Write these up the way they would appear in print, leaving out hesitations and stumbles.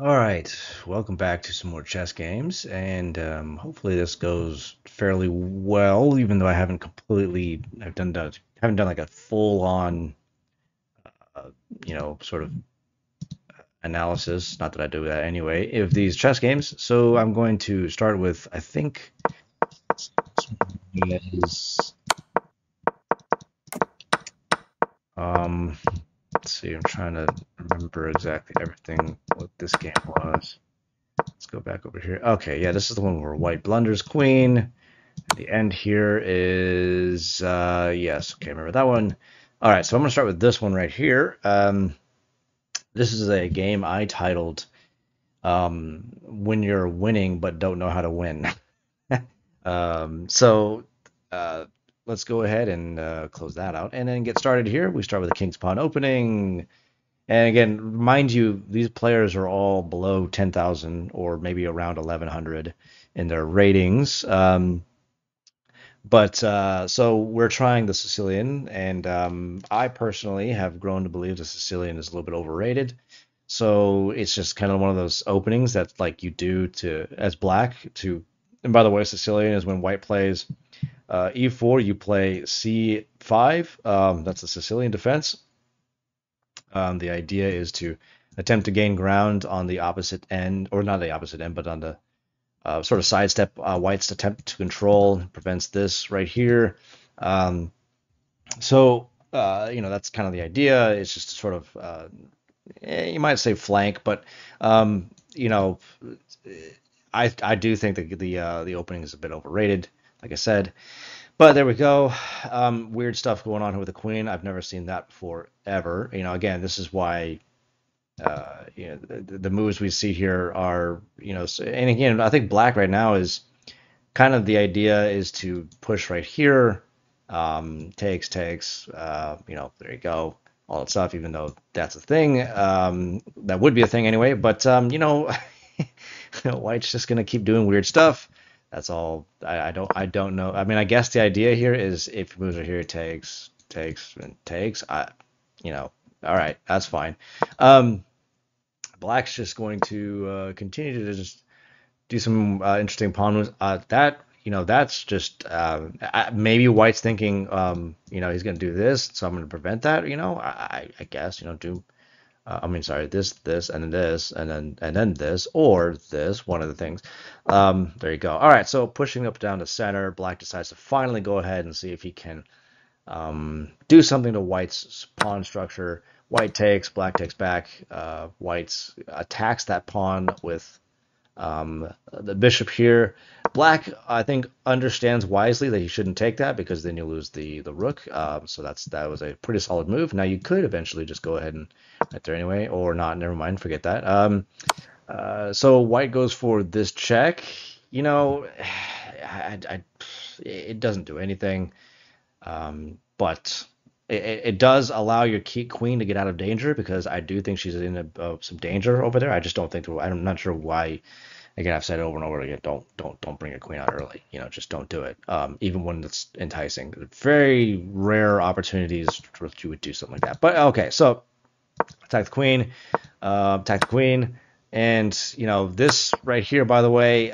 All right, welcome back to some more chess games, and hopefully this goes fairly well. Even though I haven't completely, haven't done like a full-on, uh, sort of analysis. Not that I do that anyway. Of these chess games, so I'm going to start with I think is um. Let's see, I'm trying to remember exactly everything what this game was. Let's go back over here. Okay, yeah, this is the one where white blunders queen. The end here is, yes, okay, remember that one. All right, so I'm going to start with this one right here. This is a game I titled When You're Winning But Don't Know How to Win. So uh, let's go ahead and close that out and then get started here. We start with the King's Pawn opening. And again, mind you, these players are all below 10,000 or maybe around 1100 in their ratings. But so we're trying the Sicilian, and I personally have grown to believe the Sicilian is a little bit overrated. So it's just kind of one of those openings that like you do to as black to. And by the way, Sicilian is when white plays e4, you play c5. That's the Sicilian defense. The idea is to attempt to gain ground on the opposite end, or not the opposite end, but on the sort of sidestep White's attempt to control, prevents this right here. Um, that's kind of the idea. It's just sort of, you might say flank, but, um, you know, I do think that the opening is a bit overrated, like I said. But there we go. Weird stuff going on here with the queen. I've never seen that before, ever. Again, this is why the moves we see here are, and again, I think black right now is kind of the idea is to push right here, takes, there you go, all that stuff, even though that's a thing, that would be a thing anyway, but, White's just going to keep doing weird stuff. That's all. I don't know. I mean, I guess the idea here is if moves are here, takes, and takes, all right, that's fine. Um, Black's just going to continue to just do some interesting pawn moves. That's just maybe White's thinking, he's going to do this, so I'm going to prevent that. I guess, do. I mean, sorry, this, and then this, and then this, or this, one of the things. There you go. All right, so pushing up down to center, Black decides to finally go ahead and see if he can do something to White's pawn structure. White takes, Black takes back. White's attacks that pawn with the bishop here. Black, I think, understands wisely that he shouldn't take that because then you lose the rook. So that was a pretty solid move. Now you could eventually just go ahead and right there anyway, or not. Never mind, forget that. So White goes for this check. It doesn't do anything, but it does allow your queen to get out of danger because I do think she's in some danger over there. I just don't think I'm not sure why. Again, I've said it over and over again. Don't bring your queen out early. Just don't do it. Even when it's enticing. Very rare opportunities where you would do something like that. But okay, so attack the queen, attack the queen, and this right here. By the way,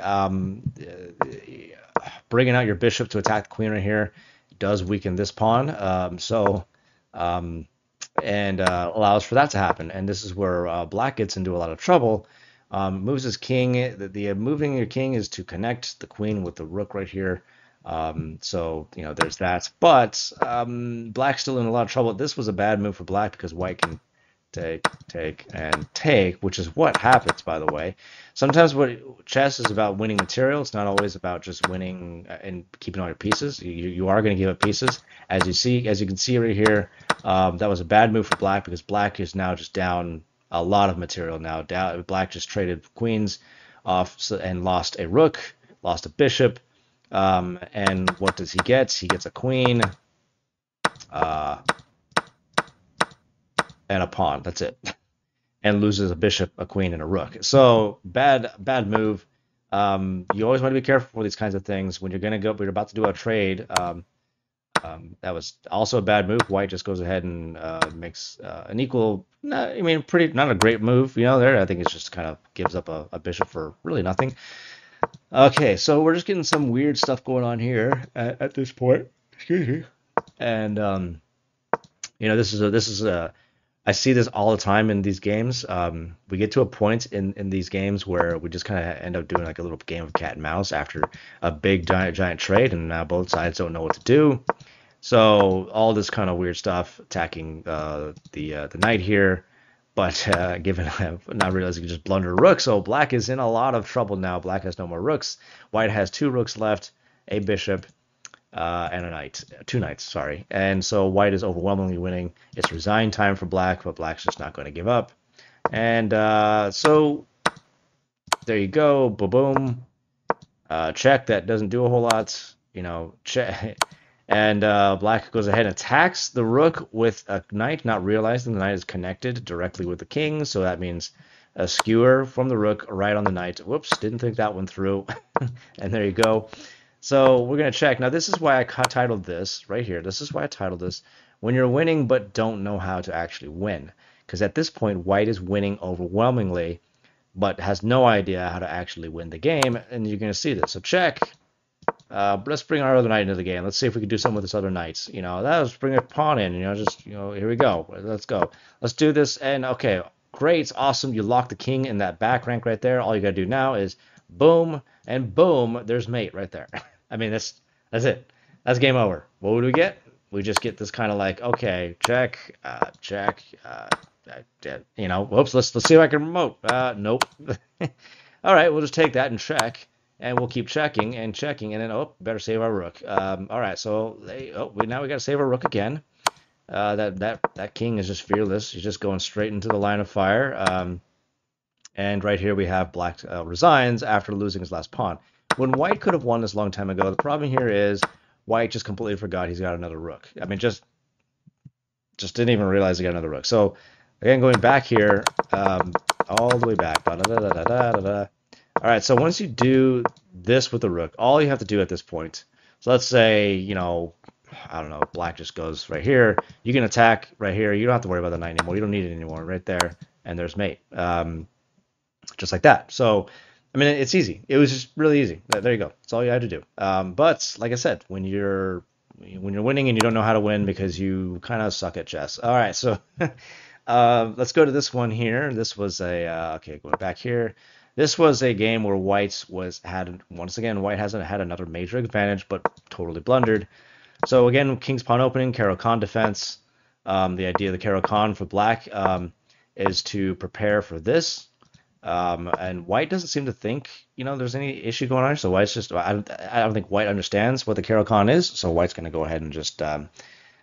bringing out your bishop to attack the queen right here does weaken this pawn. Um, and allows for that to happen. And this is where Black gets into a lot of trouble. Moves his king. The moving your king is to connect the queen with the rook right here. There's that. But Black's still in a lot of trouble. This was a bad move for Black because White can take, and take, which is what happens, by the way. Sometimes what chess is about winning material. It's not always about just winning and keeping all your pieces. You are going to give up pieces, as you can see right here. That was a bad move for Black because Black is now just down a lot of material now. Black just traded queens off and lost a rook, lost a bishop, and what does he get? He gets a queen. And a pawn. That's it. And loses a bishop, a queen, and a rook. So bad move. You always want to be careful for these kinds of things when you're about to do a trade. That was also a bad move. White just goes ahead and makes an equal, not, I mean, pretty, not a great move, there. I think it's just kind of gives up a bishop for really nothing. Okay, so we're just getting some weird stuff going on here at this point. Excuse me. And this is a I see this all the time in these games. We get to a point in these games where we just kind of end up doing like a little game of cat and mouse after a big giant trade, and now both sides don't know what to do. So all this kind of weird stuff attacking the knight here, but given not realizing you just blunder a rook, so black is in a lot of trouble now. Black has no more rooks. White has two rooks left, a bishop, and a knight, two knights, sorry. And so white is overwhelmingly winning. It's resign time for black, but black's just not going to give up. And so there you go, boom, boom. Check, that doesn't do a whole lot, check. And black goes ahead and attacks the rook with a knight, not realizing the knight is connected directly with the king. So that means a skewer from the rook right on the knight. Whoops, didn't think that one through. And there you go. So we're going to check. Now, this is why I titled this right here. This is why I titled this, When You're Winning But Don't Know How to Actually Win. Because at this point, white is winning overwhelmingly, but has no idea how to actually win the game. And you're going to see this. So check. Let's bring our other knight into the game. Let's see if we can do something with this other knight. Let's bring a pawn in. Here we go. Let's go. Let's do this. And okay, great, awesome. You lock the king in that back rank right there. All you got to do now is boom and boom. There's mate right there. I mean, that's it. That's game over. What would we get? We just get this kind of like, okay, check, check. Whoops. Let's see if I can remote. Nope. All right, we'll just take that and check. And we'll keep checking and checking, and then better save our rook. All right, so now we got to save our rook again. That king is just fearless. He's just going straight into the line of fire. And right here we have black resigns after losing his last pawn. When white could have won this a long time ago, the problem here is white just completely forgot he's got another rook. I mean, just didn't even realize he got another rook. So again, going back here, all the way back. Da, da, da, da, da, da, da. All right, so once you do this with the rook, all you have to do at this point, so let's say, I don't know, black just goes right here. You can attack right here. You don't have to worry about the knight anymore. You don't need it anymore. Right there, and there's mate. Just like that. So, I mean, it's easy. It was just really easy. There you go. That's all you had to do. But like I said, when you're winning and you don't know how to win because you kind of suck at chess. All right, so let's go to this one here. This was okay, going back here. This was a game where white once again, white hasn't had another major advantage, but totally blundered. So again, king's pawn opening, Caro-Kann defense. The idea of the Caro-Kann for black is to prepare for this. And white doesn't seem to think, there's any issue going on. So white's just, I don't think white understands what the Caro-Kann is. So white's going to go ahead and just do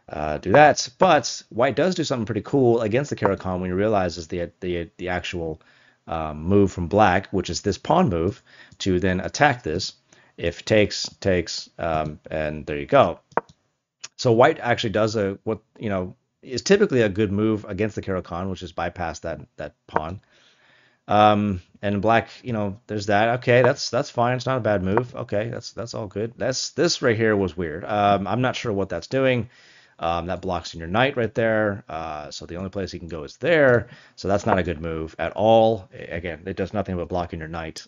that. But white does do something pretty cool against the Caro-Kann when he realizes the actual move from black, which is this pawn move, to then attack this. If takes, and there you go. So white actually does what is typically a good move against the Caro-Kann, which is bypass that pawn. And black, there's that. Okay, that's fine. It's not a bad move. Okay, that's all good. This right here was weird. I'm not sure what that's doing. That blocks in your knight right there. So the only place he can go is there. So that's not a good move at all. Again, it does nothing but blocking your knight.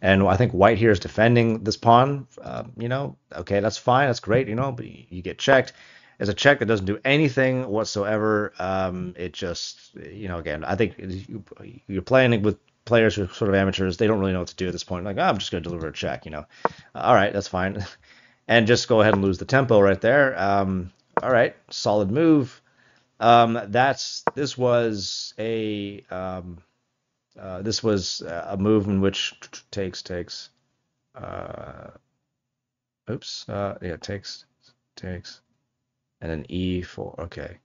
And I think white here is defending this pawn. Okay, that's fine. That's great. But you get checked. It's a check that doesn't do anything whatsoever. It just, again, I think you're playing with players who are sort of amateurs. They don't really know what to do at this point. Like, I'm just going to deliver a check. All right, that's fine. And just go ahead and lose the tempo right there. All right, solid move. This was a move in which takes. Takes, and then E4. Okay,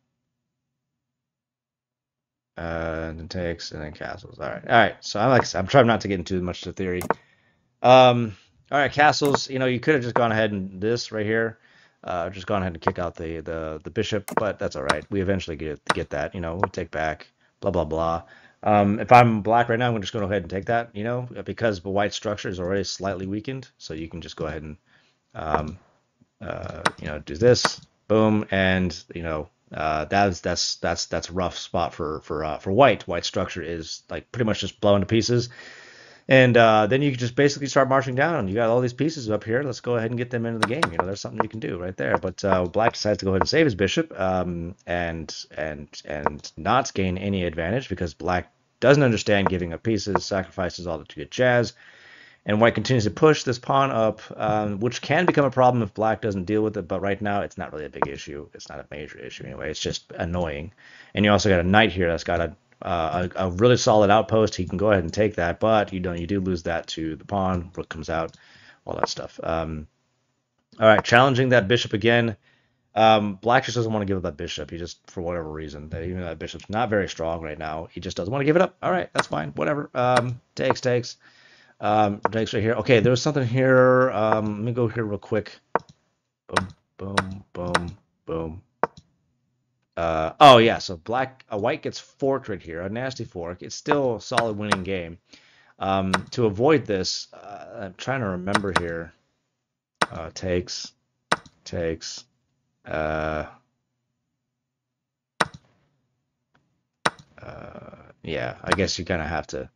and then takes, and then castles. All right. So I'm trying not to get into much of the theory. All right, castles. You could have just gone ahead and this right here, just gone ahead and kick out the bishop, but that's all right. We eventually get that. We'll take back. Blah blah blah. If I'm black right now, I'm just going to go ahead and take that. Because the white structure is already slightly weakened, so you can just go ahead and do this, boom, and that's a rough spot for white. White structure is like pretty much just blown to pieces, and then you can just basically start marching down. You got all these pieces up here. Let's go ahead and get them into the game. There's something you can do right there. But black decides to go ahead and save his bishop, and not gain any advantage because black doesn't understand giving up pieces, sacrifices all the good jazz. And white continues to push this pawn up, which can become a problem if black doesn't deal with it. But right now, it's not really a big issue. It's not a major issue anyway. It's just annoying. And you also got a knight here that's got a really solid outpost. He can go ahead and take that, but you do lose that to the pawn. Rook comes out, all that stuff. All right, challenging that bishop again. Black just doesn't want to give up that bishop. He just, for whatever reason, that even though that bishop's not very strong right now, he just doesn't want to give it up. All right, that's fine. Whatever. Takes. Takes right here. Okay, there's something here. Let me go here real quick. Boom, boom, boom, boom. Oh yeah, so white gets forked right here, a nasty fork. It's still a solid winning game. To avoid this, I'm trying to remember here. Takes. Uh, yeah, I guess you kind of have to.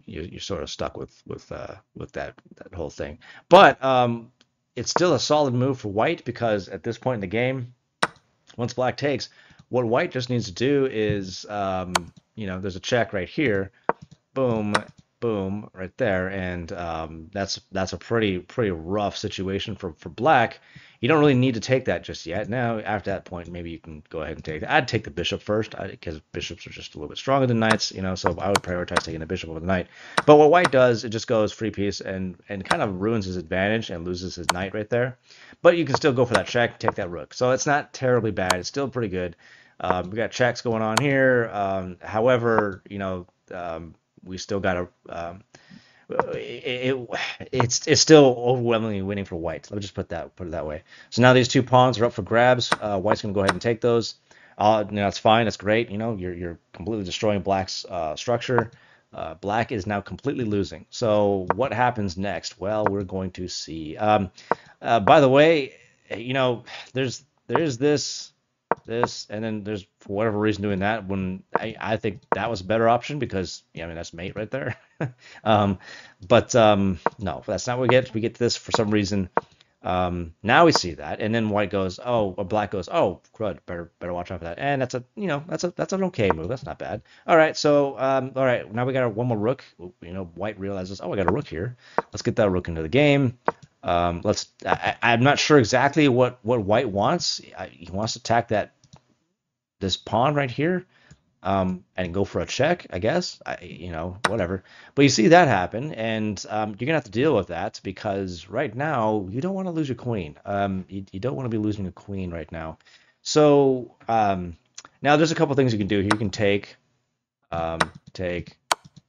You're sort of stuck with that whole thing. But it's still a solid move for white because at this point in the game, once black takes, what white just needs to do is, there's a check right here, boom, boom, right there, and that's a pretty rough situation for black. You don't really need to take that just yet. Now, after that point, maybe you can go ahead and take that. I'd take the bishop first because bishops are just a little bit stronger than knights, so I would prioritize taking the bishop over the knight. But what white does, it just goes free piece and kind of ruins his advantage and loses his knight right there. But you can still go for that check, take that rook. So it's not terribly bad. It's still pretty good. We got checks going on here. However, we still got to. It's still overwhelmingly winning for white. Let me just put it that way. So now these two pawns are up for grabs. White's gonna go ahead and take those. That's fine. That's great. You're completely destroying black's structure. Black is now completely losing. So what happens next? Well, we're going to see. By the way, there's this, and then there's, for whatever reason, doing that when I think that was a better option because that's mate right there. But no, that's not what we get. We get to this for some reason. Now we see that, and then white goes, oh, or black goes, oh, crud, better watch out for that. And that's an okay move. That's not bad. All right, so all right, now we got one more rook. White realizes, oh, I got a rook here. Let's get that rook into the game. I'm not sure exactly what white wants. He wants to attack this pawn right here, and go for a check, I guess. Whatever. But you see that happen, and you're gonna have to deal with that because right now you don't want to lose your queen. You don't want to be losing a queen right now. So now there's a couple things you can do here. You can take, and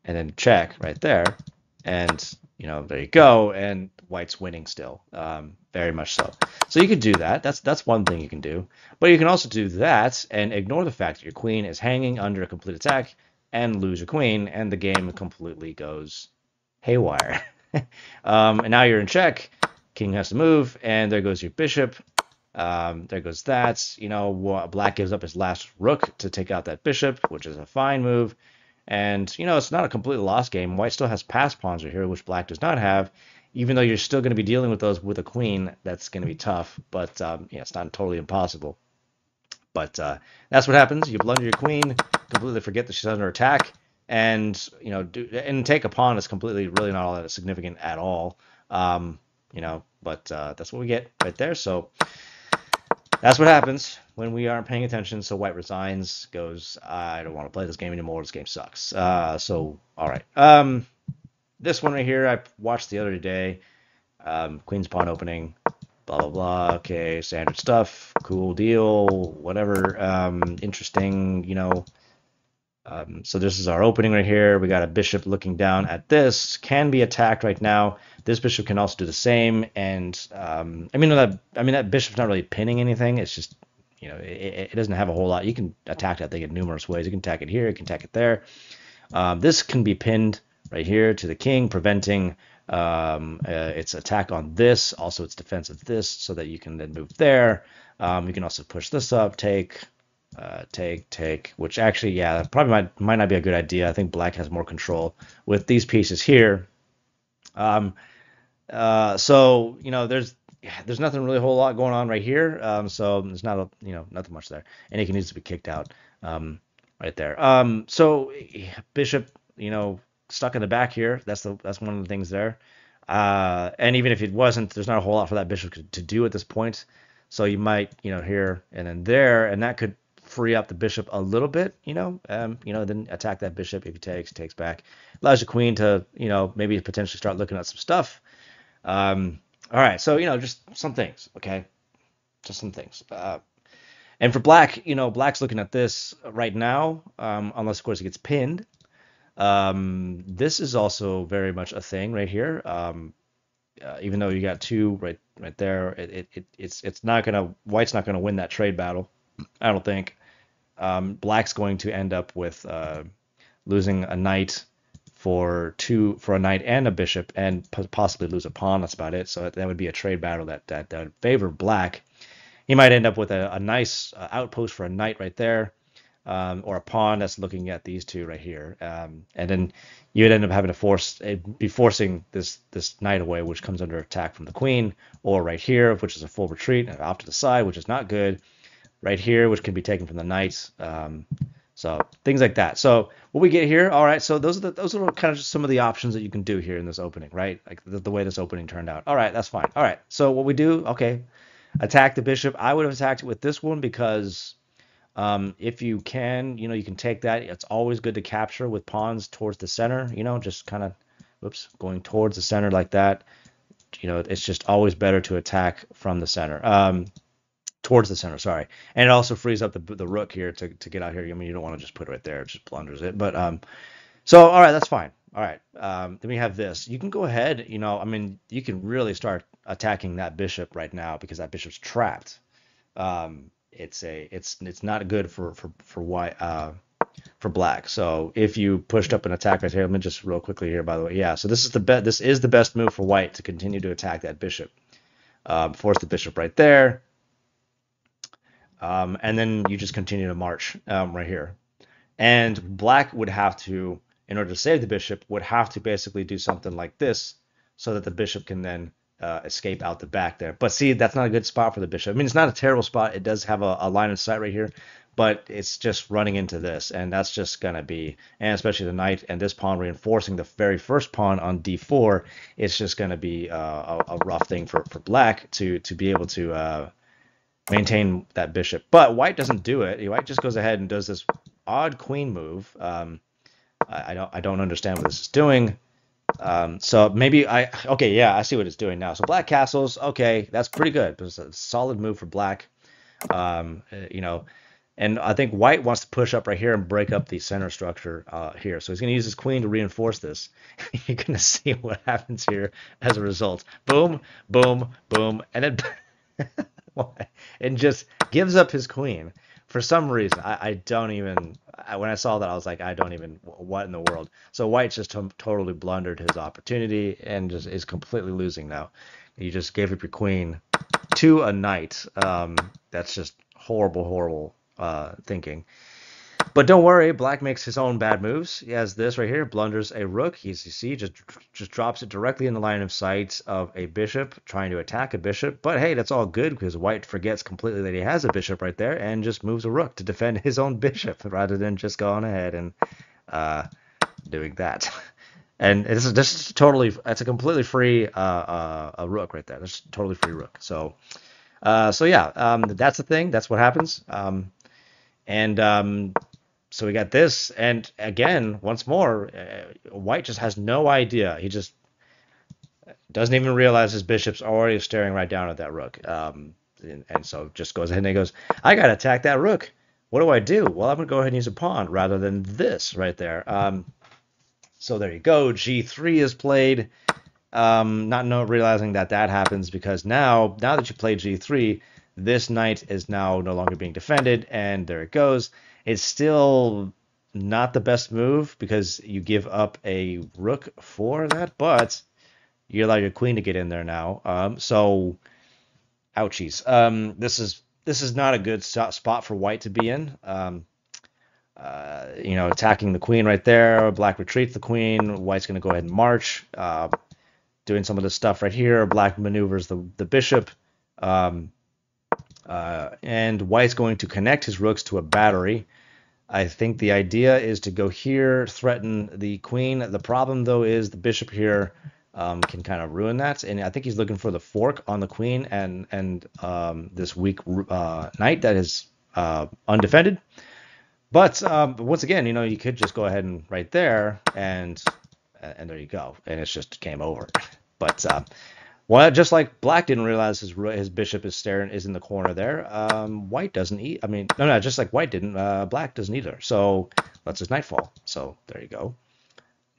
then check right there, and there you go, and white's winning still, very much so. So you could do that. That's one thing you can do. But you can also do that and ignore the fact that your queen is hanging under a complete attack and lose your queen, and the game completely goes haywire. And now you're in check. King has to move, and there goes your bishop. There goes that. Black gives up his last rook to take out that bishop, which is a fine move. And, it's not a completely lost game. White still has passed pawns right here, which black does not have. Even though you're still going to be dealing with those with a queen, that's going to be tough. But, it's not totally impossible. But that's what happens. You blunder your queen, completely forget that she's under attack. And, and take a pawn is completely really not all that significant at all. But that's what we get right there. So that's what happens when we aren't paying attention. So white resigns, goes, I don't want to play this game anymore. This game sucks. So, all right. This one right here, I watched the other day. Queen's pawn opening, blah, blah, blah. Okay, standard stuff. Cool deal, whatever. Interesting, so this is our opening right here. We got a bishop looking down at this. Can be attacked right now. This bishop can also do the same. And that bishop's not really pinning anything. It's just it doesn't have a whole lot. You can attack that thing in numerous ways. You can attack it here. You can attack it there. This can be pinned right here to the king, preventing its attack on this, also its defense of this, so that you can then move there. You can also push this up, take, which actually, yeah, probably might not be a good idea. I think black has more control with these pieces here. Um, so there's nothing really a whole lot going on right here. So there's not nothing much there, and he needs to be kicked out. Right there. So bishop, stuck in the back here. That's one of the things there. And even if it wasn't, there's not a whole lot for that bishop to do at this point. So you might, here and then there, and that could free up the bishop a little bit, then attack that bishop if he takes back. Allows the queen to, maybe potentially start looking at some stuff. All right, so just some things, okay, just some things. And for black, black's looking at this right now, unless of course he gets pinned. This is also very much a thing right here. Even though you got two right there, it's not gonna white's not gonna win that trade battle, I don't think. Black's going to end up with losing a knight for a knight and a bishop, and possibly lose a pawn. That's about it. So that would be a trade battle that would favor black. He might end up with a nice outpost for a knight right there, or a pawn that's looking at these two right here, and then you would end up having to be forcing this knight away, which comes under attack from the queen, or right here, which is a full retreat off to the side, which is not good. Right here, which can be taken from the knights. So things like that. So what we get here, all right. So those are kind of just some of the options that you can do here in this opening, right? Like the way this opening turned out. All right, that's fine. All right. So what we do, okay, attack the bishop. I would have attacked it with this one because if you can, you can take that. It's always good to capture with pawns towards the center. Just kind of, going towards the center like that. It's just always better to attack from the center. Towards the center, sorry. And it also frees up the rook here to get out here. I mean, you don't want to just put it right there. It just blunders it. But so, all right, that's fine. All right. Then we have this. You can go ahead, I mean, you can really start attacking that bishop right now because that bishop's trapped. It's not good for white, for black. So if you pushed up an attack right here, let me just real quickly here, by the way. Yeah, so this is the best move for white to continue to attack that bishop. Force the bishop right there. And then you just continue to march right here. And black would have to, in order to save the bishop, would have to basically do something like this so that the bishop can then escape out the back there. But see, that's not a good spot for the bishop. I mean, it's not a terrible spot. It does have a line of sight right here, but it's just running into this, and that's just going to be, and especially the knight and this pawn reinforcing the very first pawn on d4, it's just going to be a rough thing for black to be able to maintain that bishop. But white doesn't do it. White just goes ahead and does this odd queen move. I don't understand what this is doing. So maybe okay, yeah, I see what it's doing now. So black castles, okay, that's pretty good. It's a solid move for black. And I think white wants to push up right here and break up the center structure here. So he's going to use his queen to reinforce this. You're going to see what happens here as a result. Boom, boom, boom, and then and just gives up his queen for some reason. I don't even, when I saw that, I was like, I don't even, what in the world? So white just totally blundered his opportunity and just is completely losing now. You just gave up your queen to a knight. That's just horrible thinking. But don't worry, black makes his own bad moves. He has this right here, blunders a rook. You see, just drops it directly in the line of sight of a bishop, trying to attack a bishop. But hey, that's all good because white forgets completely that he has a bishop right there and just moves a rook to defend his own bishop rather than just going ahead and doing that. And it's just totally, it's a completely free a rook right there. That's totally free rook. So yeah, that's the thing. That's what happens. So we got this, and again, once more, white just has no idea. He just doesn't even realize his bishop's already staring right down at that rook. And so just goes ahead and he goes, I got to attack that rook. What do I do? Well, I'm going to go ahead and use a pawn rather than this right there. So there you go. G3 is played. Not realizing that happens because now that you play G3, this knight is now no longer being defended, and there it goes. It's still not the best move because you give up a rook for that, but You allow your queen to get in there now. So ouchies. This is not a good spot for white to be in. Attacking the queen right there. Black retreats the queen. White's going to go ahead and march. Doing some of this stuff right here. Black maneuvers the bishop. Um, and white's going to connect his rooks to a battery. I think the idea is to go here, threaten the queen. The problem, though, is the bishop here can kind of ruin that. And I think he's looking for the fork on the queen and this weak knight that is undefended. But once again, you could just go ahead and right there, and there you go, and it's just game over. But well, just like Black didn't realize his bishop is in the corner there. White doesn't eat. I mean, no, just like White didn't. Black doesn't either. So that's his nightfall. So there you go.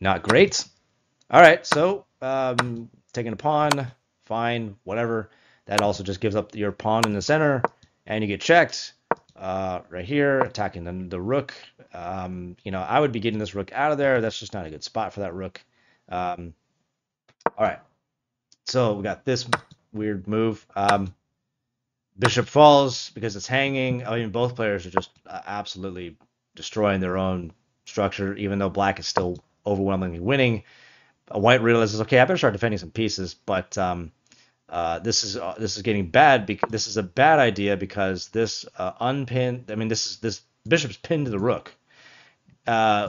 Not great. All right. So taking a pawn, fine, whatever. That also just gives up your pawn in the center, and you get checked. Right here, attacking the rook. I would be getting this rook out of there. That's just not a good spot for that rook. All right. So we got this weird move. Bishop falls because it's hanging. I mean, both players are just absolutely destroying their own structure, even though Black is still overwhelmingly winning. White realizes, okay, I better start defending some pieces, but this is getting bad. This is a bad idea because this unpinned. I mean, this bishop's pinned to the rook,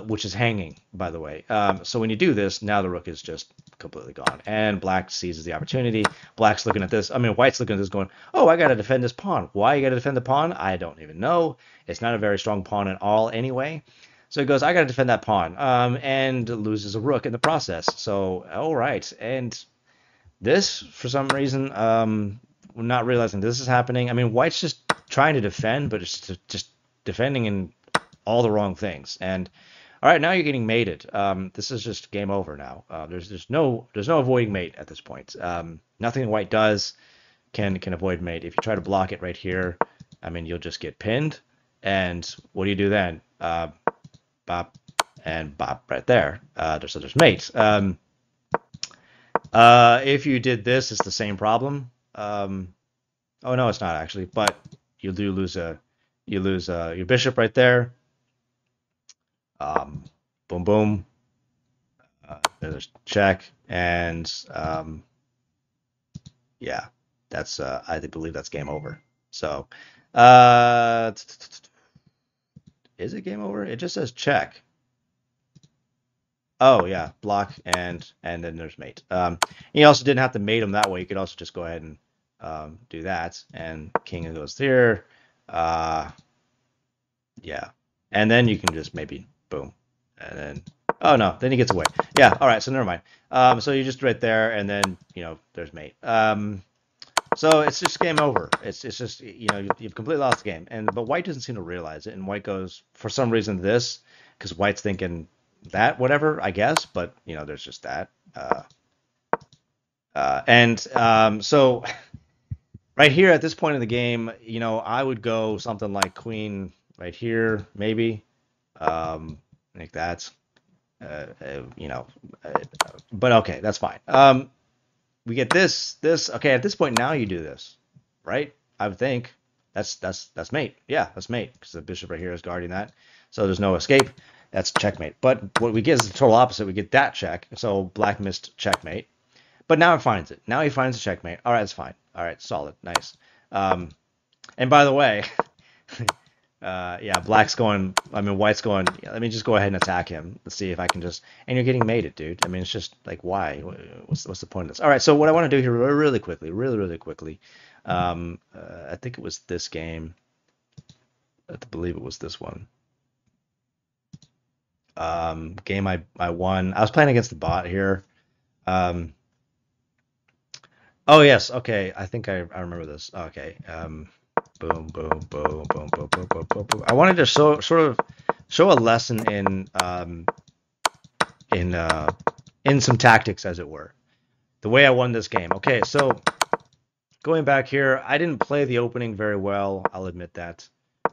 which is hanging, by the way. So when you do this, now the rook is just completely gone, and Black seizes the opportunity. Black's looking at this. I mean, White's looking at this, going, "Oh, I got to defend this pawn. Why you got to defend the pawn? I don't even know. It's not a very strong pawn at all, anyway." So he goes, "I got to defend that pawn," and loses a rook in the process. So, all right, and this, for some reason, not realizing this is happening. I mean, White's just trying to defend, but it's just defending in all the wrong things. And all right, now you're getting mated. This is just game over now. There's no avoiding mate at this point. Nothing White does can avoid mate. If you try to block it right here, I mean, you'll just get pinned. And what do you do then? Bop and bop right there. There's mate. If you did this, it's the same problem. Oh no, it's not actually, but you do lose your bishop right there. Boom, boom. There's check, and yeah, that's I believe that's game over. So, is it game over? It just says check. Oh yeah, block and then there's mate. You also didn't have to mate him that way. You could also just go ahead and do that, and king goes here. Yeah, and then you can just maybe boom, and then oh no, then he gets away. Yeah, all right, so never mind. So you just right there, and then there's mate. So it's just game over. It's just you've completely lost the game, but White doesn't seem to realize it, and White goes for some reason this because White's thinking that whatever, I guess, but there's just that. So right here at this point in the game, I would go something like queen right here, maybe, like that. But okay, that's fine. We get this. Okay, at this point now you do this, right? I would think that's mate. Yeah, that's mate because the bishop right here is guarding that, so there's no escape. That's checkmate. But what we get is the total opposite. We get that check. So Black missed checkmate. But now he finds it. Now he finds a checkmate. All right, it's fine. All right, solid, nice. And by the way, yeah, Black's going. I mean, White's going. Yeah, let me just go ahead and attack him. Let's see if I can just. And you're getting mated, dude. I mean, it's just like why? What's the point of this? All right, so what I want to do here, really quickly, really quickly. I think it was this game. I believe it was this one. Game I won. I was playing against the bot here. Oh yes, okay. I think I remember this. Okay. Boom, boom, boom, boom, boom, boom, boom, boom, boom. I wanted to sort of show a lesson in some tactics, as it were. The way I won this game. Okay, so going back here, I didn't play the opening very well. I'll admit that.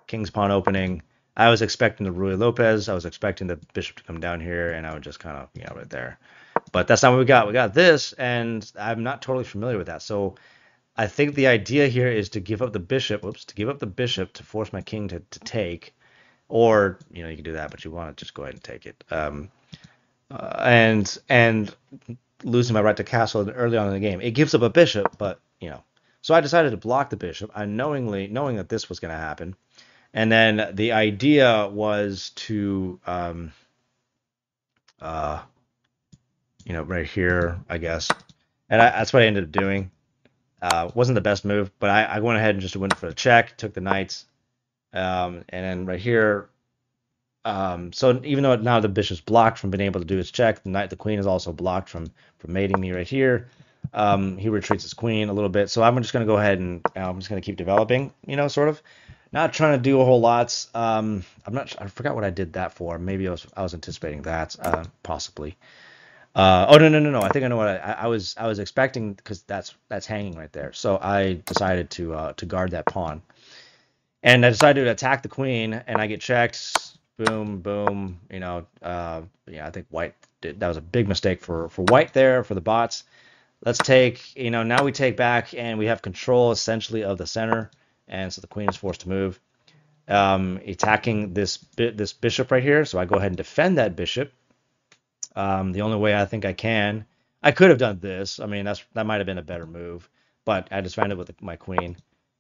King's pawn opening. I was expecting the Ruy Lopez. I was expecting the bishop to come down here, and I would just kind of, right there. But that's not what we got. We got this, and I'm not totally familiar with that. So I think the idea here is to give up the bishop. Whoops, to give up the bishop to force my king to take, or you can do that, but you want to just go ahead and take it. And losing my right to castle early on in the game. It gives up a bishop, but So I decided to block the bishop, knowing that this was going to happen. And then the idea was to, uh, right here, I guess. And that's what I ended up doing. Wasn't the best move, but I went ahead and just went for the check, took the knights, and then right here. So even though now the bishop's blocked from being able to do his check, the queen is also blocked from mating me right here. He retreats his queen a little bit, so I'm just going to go ahead and I'm just going to keep developing, sort of, not trying to do a whole lot. I'm not. I forgot what I did that for. Maybe I was anticipating that, possibly. Oh, no. I think I know what I was expecting, because that's hanging right there. So I decided to guard that pawn. And I decided to attack the queen, and I get checked. Boom, boom. Yeah, I think white did. That was a big mistake for white there, for the bots. Let's take, now we take back, and we have control essentially of the center, and so the queen is forced to move. Attacking this bishop right here, so I go ahead and defend that bishop. The only way I think I could have done this. I mean, that might have been a better move, but I just found it with my queen.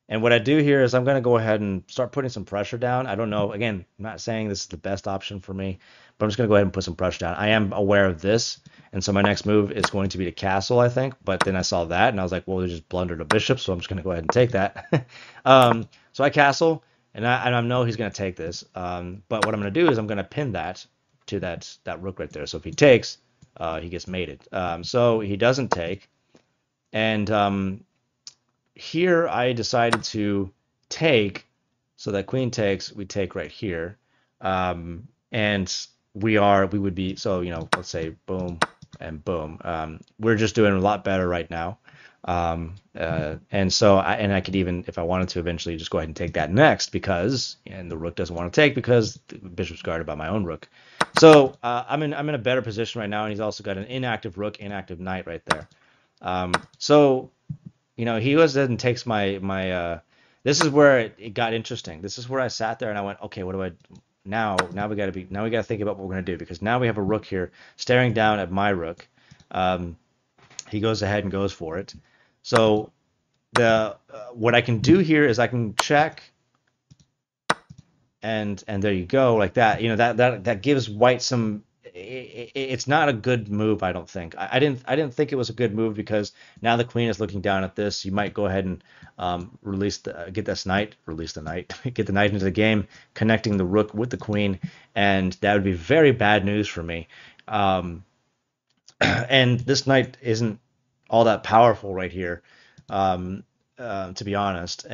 And what I do here is I'm going to go ahead and start putting some pressure down. I don't know. Again, I'm not saying this is the best option for me, but I'm just going to go ahead and put some pressure down. I am aware of this, and so my next move is going to be to castle, I think. But then I saw that, and I was like, well, they just blundered a bishop, so I'm just going to go ahead and take that. So I castle, and I know he's going to take this. But what I'm going to do is I'm going to pin that to that rook right there. So if he takes, he gets mated. So he doesn't take, and here I decided to take, so that queen takes, we take right here, and we would be, so let's say boom and boom. We're just doing a lot better right now, and so I could even, if I wanted to, eventually just go ahead and take that next, because the rook doesn't want to take because the bishop's guarded by my own rook. So I'm in a better position right now, and he's also got an inactive rook, inactive knight right there. So he goes ahead and takes my this is where it got interesting. This is where I sat there and I went, okay, what do I now we got to think about what we're going to do, because now we have a rook here staring down at my rook. He goes ahead and goes for it. So the what I can do here is I can check, and there you go, like that. That gives white some. It's not a good move, I don't think. I didn't think it was a good move, because now the queen is looking down at this. You might go ahead and get this knight, release the knight, get the knight into the game, connecting the rook with the queen, and that would be very bad news for me. And this knight isn't all that powerful right here, to be honest.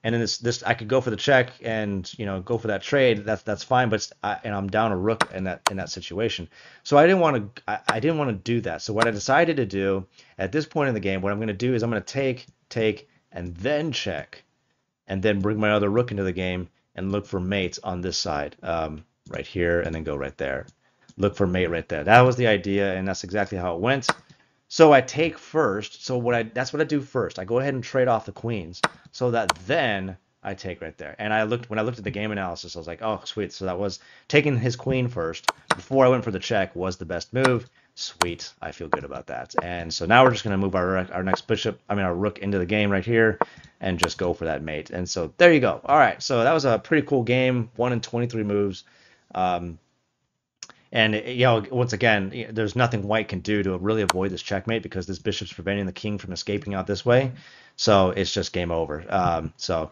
And then this I could go for the check and go for that trade. That's fine, but and I'm down a rook in that situation. So I didn't want to do that. So what I decided to do at this point in the game, what I'm going to do is I'm going to take and then check, and then bring my other rook into the game and look for mates on this side, right here, and then go right there. Look for mate right there. That was the idea, and that's exactly how it went. So I take first. So that's what I do first. I go ahead and trade off the queens, so that then I take right there. And when I looked at the game analysis, I was like, oh, sweet. So that was taking his queen first before I went for the check was the best move. Sweet. I feel good about that. And so now we're just going to move our next our rook into the game right here, and just go for that mate. And so there you go. All right. So that was a pretty cool game. 1 in 23 moves. And once again, there's nothing white can do to really avoid this checkmate, because this bishop's preventing the king from escaping out this way. So it's just game over. So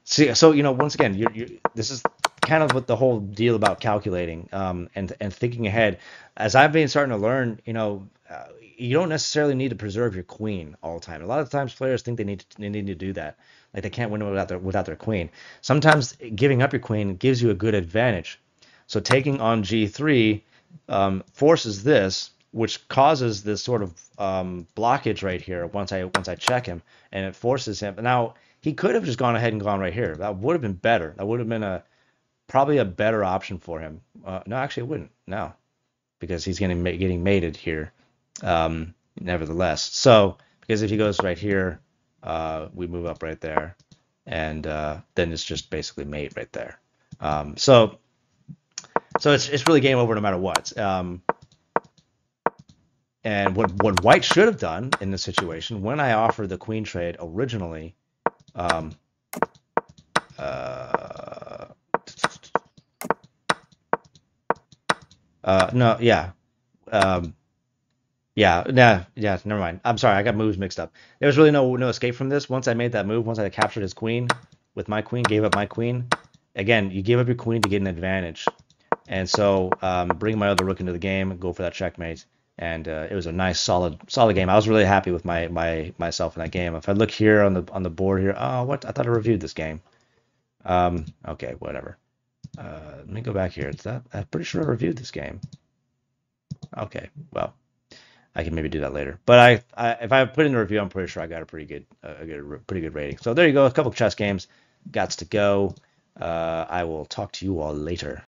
once again, this is kind of what the whole deal about calculating, and thinking ahead. As I've been starting to learn, you don't necessarily need to preserve your queen all the time. A lot of times players think they need to do that, like they can't win without their queen. Sometimes giving up your queen gives you a good advantage. So taking on g3 forces this, which causes this sort of blockage right here once I check him, and it forces him. Now, he could have just gone ahead and gone right here. That would have been better. That would have been probably a better option for him. No, actually, it wouldn't. No. because he's getting mated here, nevertheless. So because if he goes right here, we move up right there, and then it's just basically mate right there. So it's really game over no matter what. And what white should have done in this situation, when I offered the queen trade originally, um, uh, no, yeah, um, yeah, nah, yeah, never mind. I'm sorry, I got moves mixed up. There was really no escape from this. Once I made that move, once I captured his queen with my queen, gave up my queen. Again, you give up your queen to get an advantage. And so bring my other rook into the game, go for that checkmate, and it was a nice, solid game. I was really happy with myself in that game. If I look here on the board here, oh, what? I thought I reviewed this game. Okay, whatever. Let me go back here. I'm pretty sure I reviewed this game. Okay, well, I can maybe do that later. But if I put in a review, I'm pretty sure I got a pretty good rating. So there you go. A couple of chess games. Gots to go. I will talk to you all later.